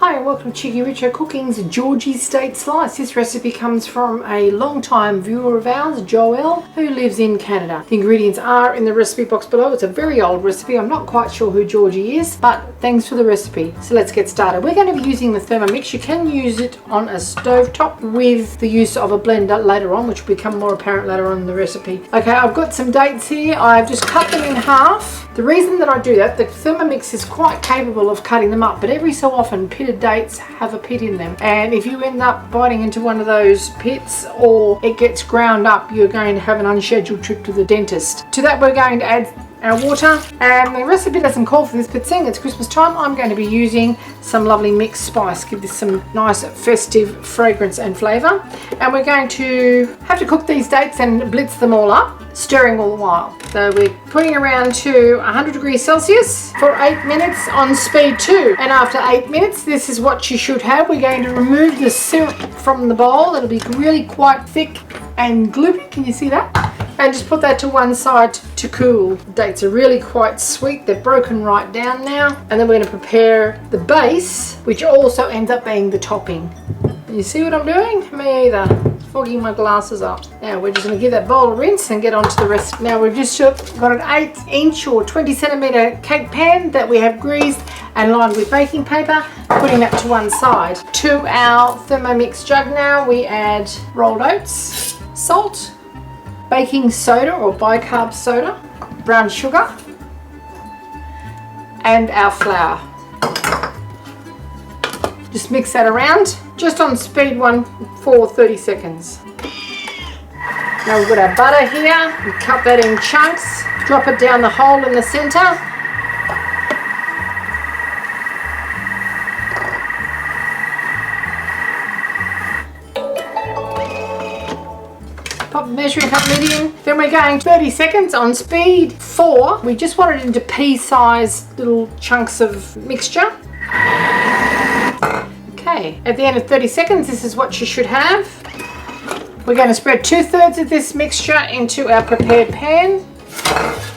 Hi and welcome to Cheekyricho Cooking's Georgies Date Slice. This recipe comes from a long-time viewer of ours, Joelle, who lives in Canada. The ingredients are in the recipe box below. It's a very old recipe. I'm not quite sure who Georgie is, but thanks for the recipe. So let's get started. We're going to be using the Thermomix. You can use it on a stovetop with the use of a blender later on, which will become more apparent later on in the recipe. Okay, I've got some dates here. I've just cut them in half. The reason that I do that, the Thermomix is quite capable of cutting them up, but every so often pitted dates have a pit in them, and if you end up biting into one of those pits or it gets ground up, you're going to have an unscheduled trip to the dentist. To that we're going to add our water, and the recipe doesn't call for this, but seeing it's Christmas time, I'm going to be using some lovely mixed spice, give this some nice festive fragrance and flavour. And we're going to have to cook these dates and blitz them all up, stirring all the while. So we're putting around to 100 degrees Celsius for 8 minutes on speed 2. And after 8 minutes, this is what you should have. We're going to remove the syrup from the bowl. It'll be really quite thick and gloopy. Can you see that? And just put that to one side to cool. The dates are really quite sweet. They're broken right down now. And then we're going to prepare the base, which also ends up being the topping. You see what I'm doing? Me either. Fogging my glasses up. Now we're just going to give that bowl a rinse and get on to the rest. Now we've just got an 8-inch or 20 centimetre cake pan that we have greased and lined with baking paper. Putting that to one side. To our Thermomix jug now we add rolled oats, salt, baking soda or bicarb soda, brown sugar, and our flour. Just mix that around, just on speed 1 for 30 seconds. Now we've got our butter here, we cut that in chunks, drop it down the hole in the centre. Pop the measuring cup lid in. Then we're going 30 seconds on speed 4. We just want it into pea-sized little chunks of mixture. Okay, at the end of 30 seconds, this is what you should have. We're going to spread 2/3 of this mixture into our prepared pan,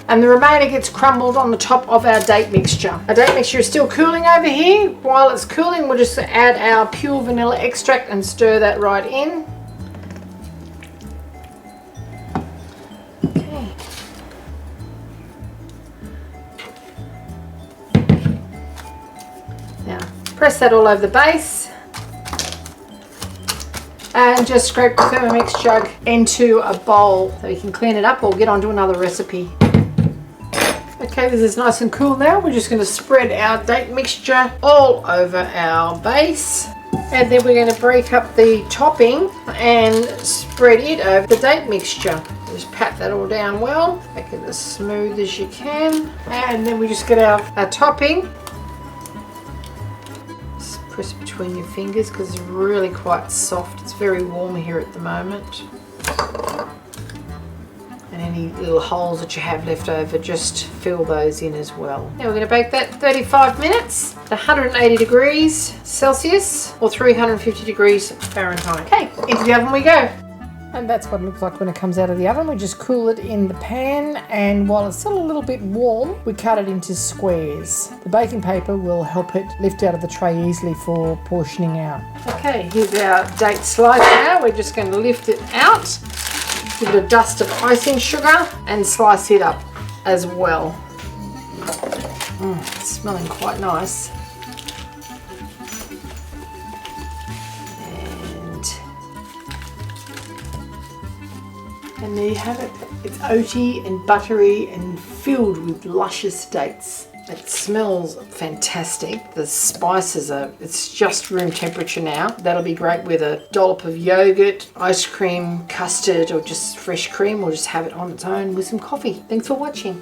and the remainder gets crumbled on the top of our date mixture. Our date mixture is still cooling over here. While it's cooling, we'll just add our pure vanilla extract and stir that right in. Now, press that all over the base and just scrape the Thermomix jug into a bowl so you can clean it up or get onto another recipe. Okay, this is nice and cool now. We're just going to spread our date mixture all over our base, and then we're going to break up the topping and spread it over the date mixture. Just pat that all down well, make it as smooth as you can, and then we just get our topping. Press between your fingers because it's really quite soft. It's very warm here at the moment. And any little holes that you have left over, just fill those in as well. Now we're going to bake that 35 minutes at 180 degrees Celsius or 350 degrees Fahrenheit. Okay, into the oven we go. And that's what it looks like when it comes out of the oven. We just cool it in the pan, and while it's still a little bit warm, we cut it into squares. The baking paper will help it lift out of the tray easily for portioning out. Okay, here's our date slice now. We're just going to lift it out, give it a dust of icing sugar, and slice it up as well. It's smelling quite nice. And there you have it. It's oaty and buttery and filled with luscious dates. It smells fantastic. The spices it's just room temperature now. That'll be great with a dollop of yogurt, ice cream, custard, or just fresh cream, or just have it on its own with some coffee. Thanks for watching.